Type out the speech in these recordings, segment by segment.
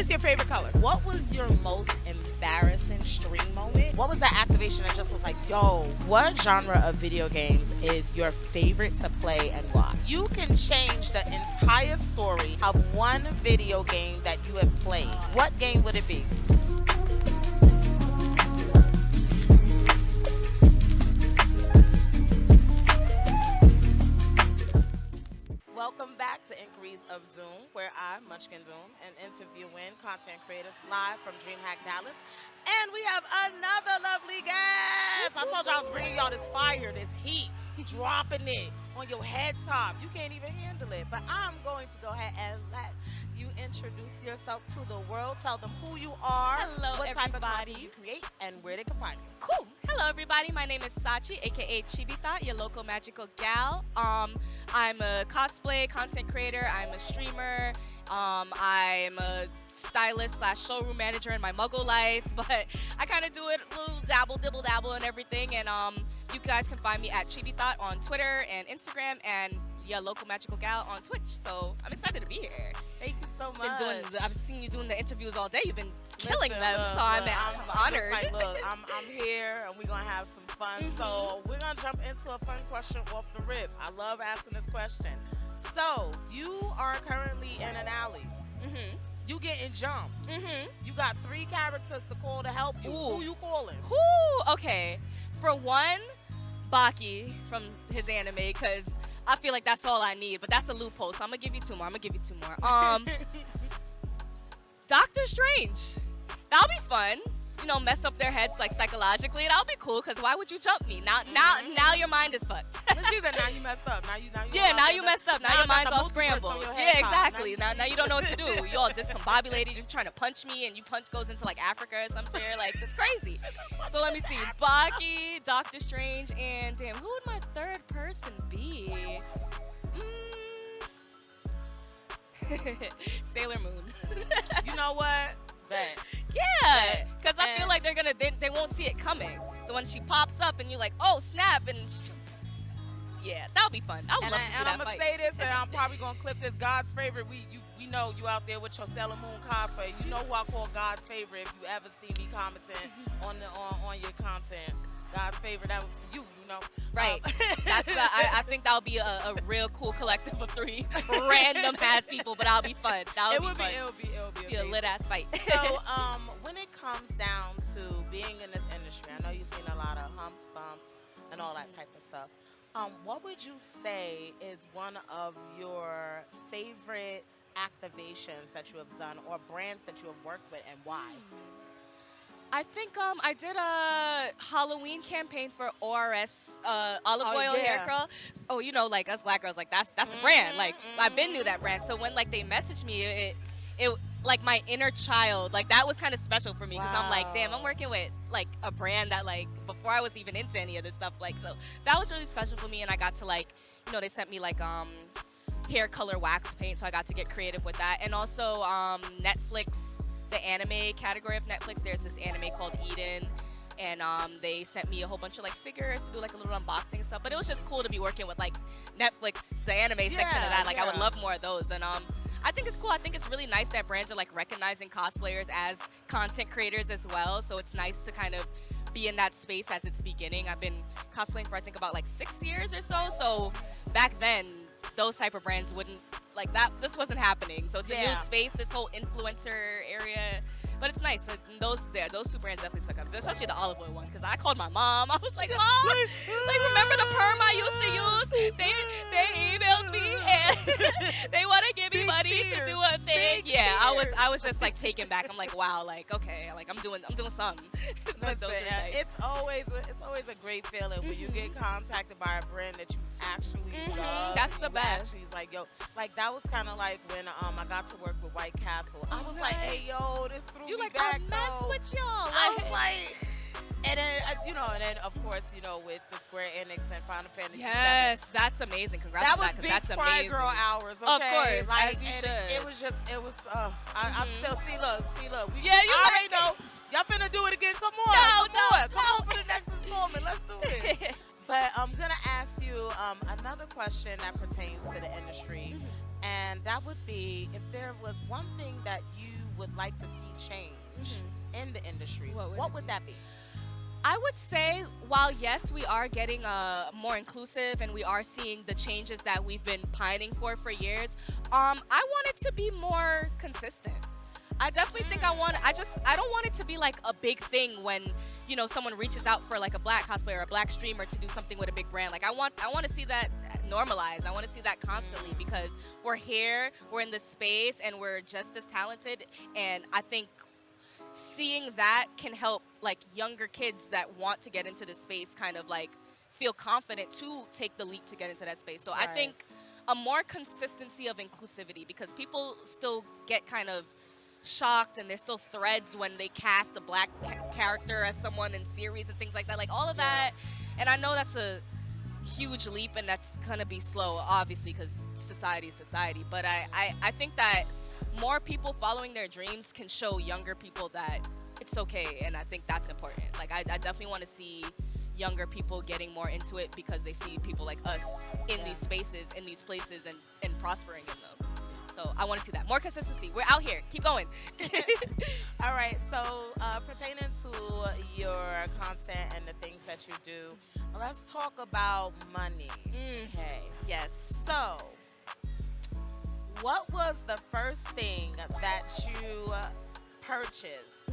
is your favorite color? What was your most embarrassing stream moment? What was that activation that just was like, yo, what genre of video games is your favorite to play and why? You can change the entire story of one video game that you have played. What game would it be? Welcome back to Inquiries of Doom, where I, Munchkin Doom, am interviewing content creators live from DreamHack Dallas. And we have another lovely guest. I told you I was bringing y'all this fire, this heat, dropping it on your head top. You can't even handle it. But I'm going to go ahead and let you introduce yourself to the world. Tell them who you are, Hello, what type of everybody. content you create, and where they can find you. Cool. Hello, everybody. My name is Sachi, aka Chibith0t, your local magical gal. I'm a cosplay content creator. I'm a streamer. I'm a stylist / showroom manager in my muggle life, but I kind of do it a little dibble dabble and everything. And you guys can find me at Chibith0t on Twitter and Instagram, and your local magical gal on Twitch. So I'm excited to be here. Thank you so much. I've seen you doing the interviews all day. You've been killing them, Look, so I'm honored. Just like, look, I'm here, and we're gonna have some fun. So we're gonna jump into a fun question off the rip. I love asking this question. So you are currently in an alley. You getting jumped. You got 3 characters to call to help you. Ooh. Who you calling? Okay. For one, Baki from his anime, because I feel like that's all I need, but that's a loophole, so I'm gonna give you 2 more. Doctor Strange. That'll be fun. You know, mess up their heads like psychologically. That'll be cool, because why would you jump me? Now your mind is fucked. She said, now you messed up. Now you messed up. Now your mind's all scrambled. Yeah, exactly. Now Now you don't know what to do. You all discombobulated. You're trying to punch me, and punch goes into like Africa or some shit. Like, it's crazy. So let me see. Baki, Doctor Strange, and damn, who would my third person be? Sailor Moon. You know what? Bet. Yeah, because I feel like they won't see it coming. So when she pops up and you're like, oh snap, and yeah, that'll be fun. I would love to see that I'm gonna say this, and I'm probably gonna clip this. God's favorite. We know you out there with your Sailor Moon cosplay. You know who I call God's favorite. If you ever see me commenting on your content, God's favorite. That was for you. You know. Right. That's I think that'll be a real cool collective of 3 random ass people, but that'll be fun. It would be a lit ass fight. So when it comes down to being in this industry, I know you've seen a lot of humps, bumps, and all that type of stuff. What would you say is one of your favorite activations that you have done, or brands that you have worked with, and why? I think I did a Halloween campaign for ORS olive oil hair curl. Oh, you know, like us black girls, like that's the brand. Like I've been knew that brand. So when like they messaged me, it like my inner child, like that was kind of special for me, because I'm like, damn, I'm working with like a brand that like before I was even into any of this stuff. Like, so that was really special for me, and I got to like, you know, they sent me like hair color wax paint, so I got to get creative with that. And also Netflix, the anime category of Netflix, there's this anime called Eden, and they sent me a whole bunch of like figures to do like a little unboxing and stuff. But it was just cool to be working with like Netflix, the anime section of that. Like I would love more of those. And I think it's cool. I think it's really nice that brands are like recognizing cosplayers as content creators as well. So it's nice to kind of be in that space as it's beginning. I've been cosplaying for I think about like 6 years or so. So back then, those type of brands wouldn't like that. This wasn't happening. So it's a new space, this whole influencer area. But it's nice. So those 2 brands definitely stuck up, especially the olive oil one, because I called my mom. I was like, Mom, like remember the perm I used to use? They emailed me and they want to give me money to do a thing. Yeah, I was just like taken back. I'm like, wow, like okay, like I'm doing something. Listen, it's always a great feeling when you get contacted by a brand that you actually love. That's the best. She's like, yo, like that was kind of like when I got to work with White Castle. I was like, hey, yo, this threw you me like back, I mess though. with y'all. I was like, and then and then of course with the Square Enix and Final Fantasy. Yes, that's amazing. Congrats that on was that, big that's Cry amazing. Girl hours. Okay? Of course, like, as you and should. It was. I'm still see. Look. Yeah, you I already like know. Y'all finna do it again. Come on. Come on for the next installment. Let's do it. But I'm gonna ask you another question that pertains to the industry. And that would be if there was one thing that you would like to see change in the industry, what would that be? I would say, while yes, we are getting more inclusive and we are seeing the changes that we've been pining for years, I want it to be more consistent. I definitely think I don't want it to be like a big thing when, you know, someone reaches out for like a black cosplayer or a black streamer to do something with a big brand. Like I want to see that normalized. I want to see that constantly because we're here, we're in this space, and we're just as talented. And I think seeing that can help like younger kids that want to get into the space kind of like feel confident to take the leap to get into that space. So I think a more consistency of inclusivity, because people still get kind of shocked and there's still threads when they cast a black character as someone in series and things like that, like all of that. And I know that's a huge leap and that's gonna be slow, obviously, because society is society, but I think that more people following their dreams can show younger people that it's okay, and I think that's important. Like I definitely want to see younger people getting more into it because they see people like us in these spaces, in these places, and prospering in them. So I want to see that. More consistency. We're out here. Keep going. All right. So pertaining to your content and the things that you do, let's talk about money. Okay. Yes. So what was the first thing that you purchased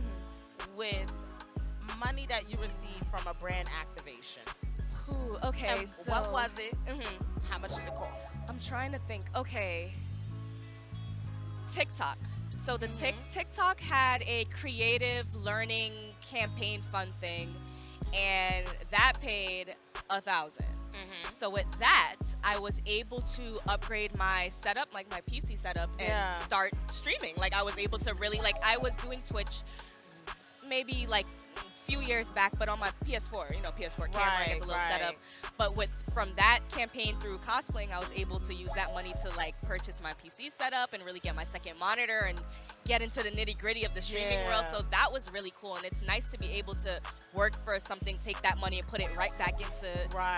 with money that you received from a brand activation? Ooh, okay. And so what was it? How much did it cost? I'm trying to think. Okay. TikTok. So the TikTok had a creative learning campaign fund thing, and that paid $1,000. So with that, I was able to upgrade my setup, like my PC setup, and start streaming. Like I was able to really, like I was doing Twitch maybe like a few years back, but on my PS4, you know, PS4 camera, I get the little setup. But from that campaign through cosplaying, I was able to use that money to like purchase my PC setup and really get my second monitor and get into the nitty gritty of the streaming world. So that was really cool, and it's nice to be able to work for something, take that money and put it right back into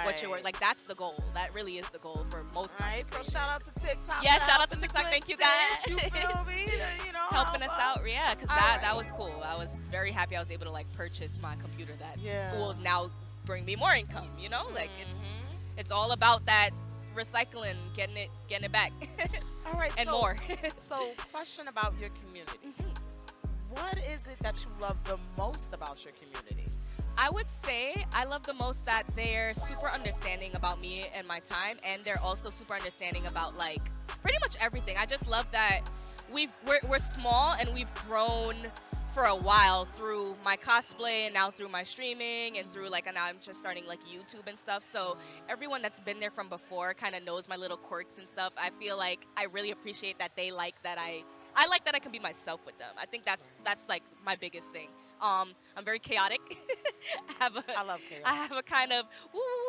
what you're working. Like that's the goal. That really is the goal for most. Right. So shout out to TikTok. Yeah, shout out to TikTok. Thank you guys. You feel me? You know, helping us out. Yeah, because that was cool. I was very happy I was able to like purchase my computer that will now bring me more income. You know, like it's all about that recycling, getting it back. All right, and more. So, question about your community. What is it that you love the most about your community? I would say I love the most that they're super understanding about me and my time, and they're also super understanding about like pretty much everything. I just love that we're small and we've grown for a while through my cosplay and now through my streaming and through like, and now I'm just starting like YouTube and stuff. So everyone that's been there from before kind of knows my little quirks and stuff. I feel like I really appreciate that they like that I like that I can be myself with them. I think that's like my biggest thing. I'm very chaotic. I love chaos. I have a kind of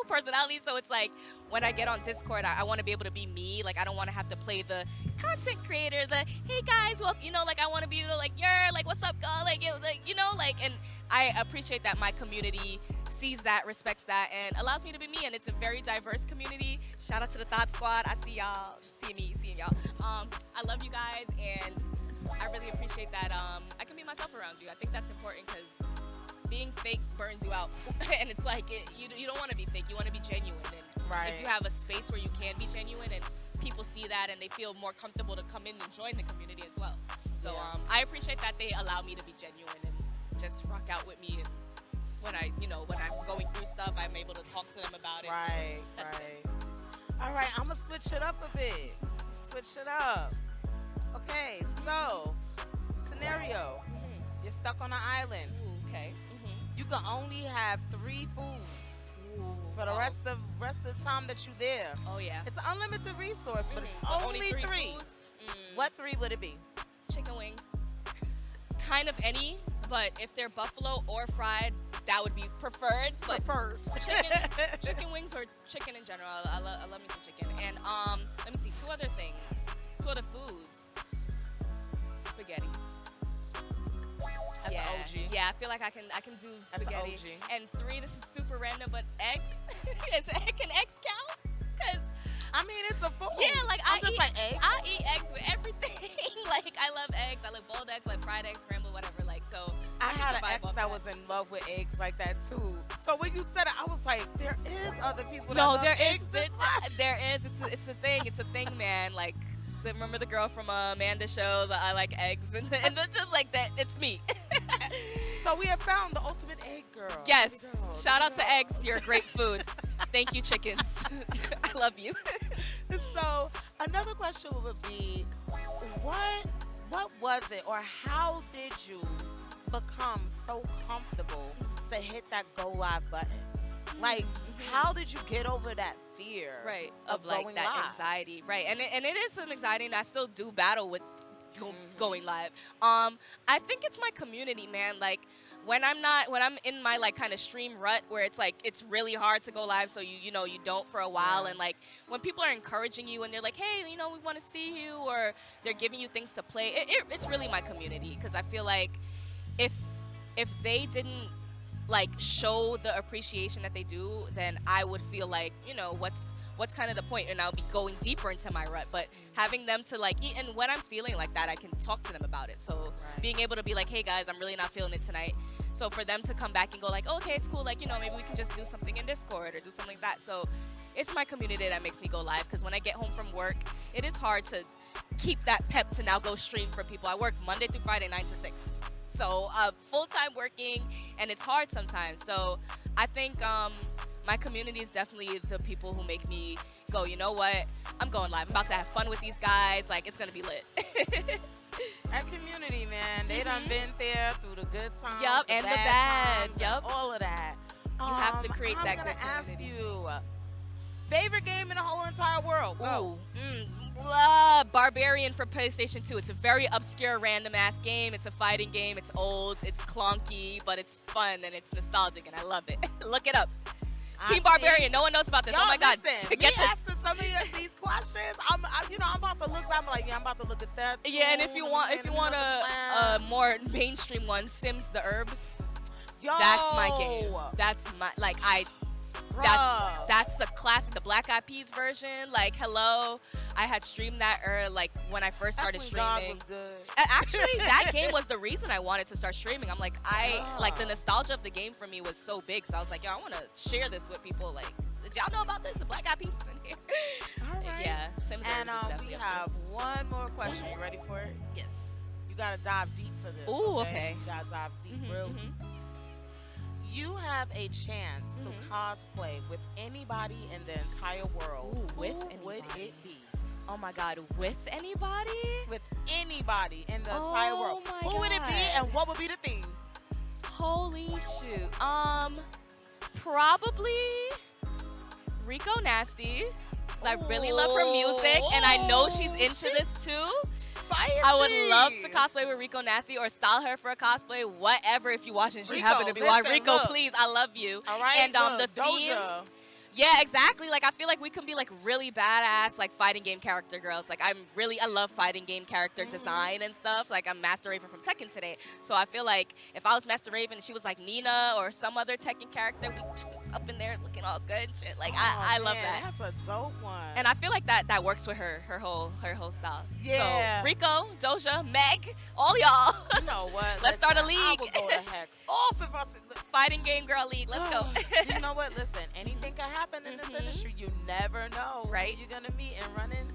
personality, so it's like when I get on Discord, I want to be able to be me. Like I don't want to have to play the content creator, the hey guys, well, you know, like I want to be like you're like what's up, girl, like you know, like, and I appreciate that my community sees that, respects that, and allows me to be me. And it's a very diverse community. Shout out to the Thought Squad. I see y'all, seeing y'all. I love you guys, and I really appreciate that I can be myself around you. I think that's important because being fake burns you out. And it's like, you don't want to be fake. You want to be genuine. And if you have a space where you can be genuine and people see that and they feel more comfortable to come in and join the community as well. So I appreciate that they allow me to be genuine and just rock out with me. And when I'm going through stuff, I'm able to talk to them about it. Right, so that's it. All right, I'm going to switch it up a bit. Switch it up. Okay, so scenario. You're stuck on an island. Ooh, okay. You can only have 3 foods for the rest of the time that you're there. Oh yeah. It's an unlimited resource, but it's only 3. Foods? What 3 would it be? Chicken wings. Kind of any, but if they're buffalo or fried, that would be preferred. But chicken wings or chicken in general. I love me some chicken. And let me see, 2 other things. 2 other foods. Spaghetti. That's an OG. Yeah, I feel like I can do spaghetti. That's an OG. And 3, this is super random, but eggs. Can eggs count? Because I mean, it's a food. yeah, like I eat eggs with had an survive ex off that was in love with eggs like that too. So when you said it, I was like, there is other people that No, love there eggs is. this much. There is. It's a thing. It's a thing, man. Like, remember the girl from Amanda show that I like eggs and like that. It's me. So we have found the ultimate egg girl. Yes. There we go. Shout out to eggs. You're great food. Thank you, chickens. I love you. So another question would be, what was it, or how did you become so comfortable to hit that go live button? Like, how did you get over that fear? Right. Of like going that live? anxiety. Right. And it is an anxiety, and I still do battle with going live. I think it's my community, man. Like, when I'm in my like kind of stream rut where it's like it's really hard to go live, so you don't for a while, and like when people are encouraging you and they're like, hey, we want to see you, or they're giving you things to play, it's really my community, because I feel like if they didn't like show the appreciation that they do, then I would feel like, what's kind of the point, and I'll be going deeper into my rut. But having them to like eat, and when I'm feeling like that, I can talk to them about it. So being able to be like, hey guys, I'm really not feeling it tonight. So for them to come back and go like, oh, okay, it's cool, like, maybe we can just do something in Discord or do something like that. So it's my community that makes me go live, because when I get home from work, it is hard to keep that pep to now go stream for people. I work Monday through Friday, 9 to 6. So full-time working, and it's hard sometimes. So I think my community is definitely the people who make me go, you know what, I'm going live. I'm about to have fun with these guys. Like, it's going to be lit. That community, man, they done been there through the good times, Yup, and the bad. times, Yup. and all of that. You have to create that good community. I'm community. gonna ask you, favorite game in the whole entire world? Go. Barbarian for PlayStation 2. It's a very obscure, random-ass game. It's a fighting game. It's old. It's clunky, but it's fun, and it's nostalgic, and I love it. Look it up. Team Barbarian. No one knows about this. Y'all, Oh my God. Listen, Get this. asking some of these questions, I'm about to look back. I'm like, I'm about to look at that. Yeah, and if you want a more mainstream one, Sims the Herbs. Yo, That's my game. That's my bruh. that's a classic. The Black Eyed Peas version. Like, hello. I had streamed that like when I first started That's when God streaming. was good. Actually, that game was the reason I wanted to start streaming. I'm like, like the nostalgia of the game for me was so big. So I was like, yo, I want to share this with people. Like, did y'all know about this? The Black Eyed Peas is in here. All right. Yeah, Sims And Herbs is definitely we up there. have one more question. You ready for it? Yes. You gotta dive deep for this. Ooh, okay. You gotta dive deep, real deep. You have a chance to cosplay with anybody in the entire world. Ooh, with Who would anybody. it be? Oh my God, with anybody? With anybody in the entire world. my Who would it be, God. and what would be the theme? Holy shoot. Probably Rico Nasty. 'Cause I really love her music, and I know she's into this too. Spicy. I would love to cosplay with Rico Nasty, or style her for a cosplay, whatever. If you watching, she Rico, happen to be listen, watching. Rico, look. please, I love you. All right. And look, the theme. Doja. Yeah, exactly. Like, I feel like we can be like really badass, like fighting game character girls. Like, I love fighting game character design and stuff. Like, I'm Master Raven from Tekken today, so I feel like if I was Master Raven and she was like Nina or some other Tekken character, we up in there looking all good and shit. Like, I love man, that. That's a dope one. And I feel like that works with her whole style. Yeah. So Rico, Doja, Meg, all y'all. You know what? Let's start a I league. would go the heck off if I said. Fighting game girl league. Let's go. You know what? Listen, anything can happen in this industry. You never know Right. who you're gonna meet and run into.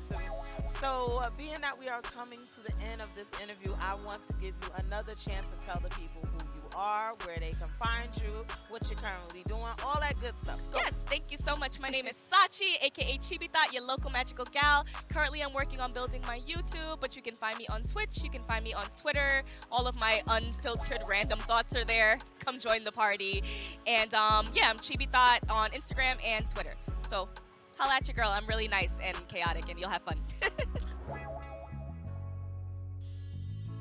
So, being that we are coming to the end of this interview, I want to give you another chance to tell the people who you are, where they can find you, what you're currently doing, all that good stuff. Go. Yes, thank you so much. My name is Sachi, aka Chibith0t, your local magical gal. Currently, I'm working on building my YouTube, but you can find me on Twitch. You can find me on Twitter. All of my unfiltered random thoughts are there. Come join the party. And yeah, I'm Chibith0t on Instagram and Twitter. So holla at your girl. I'm really nice and chaotic, and you'll have fun.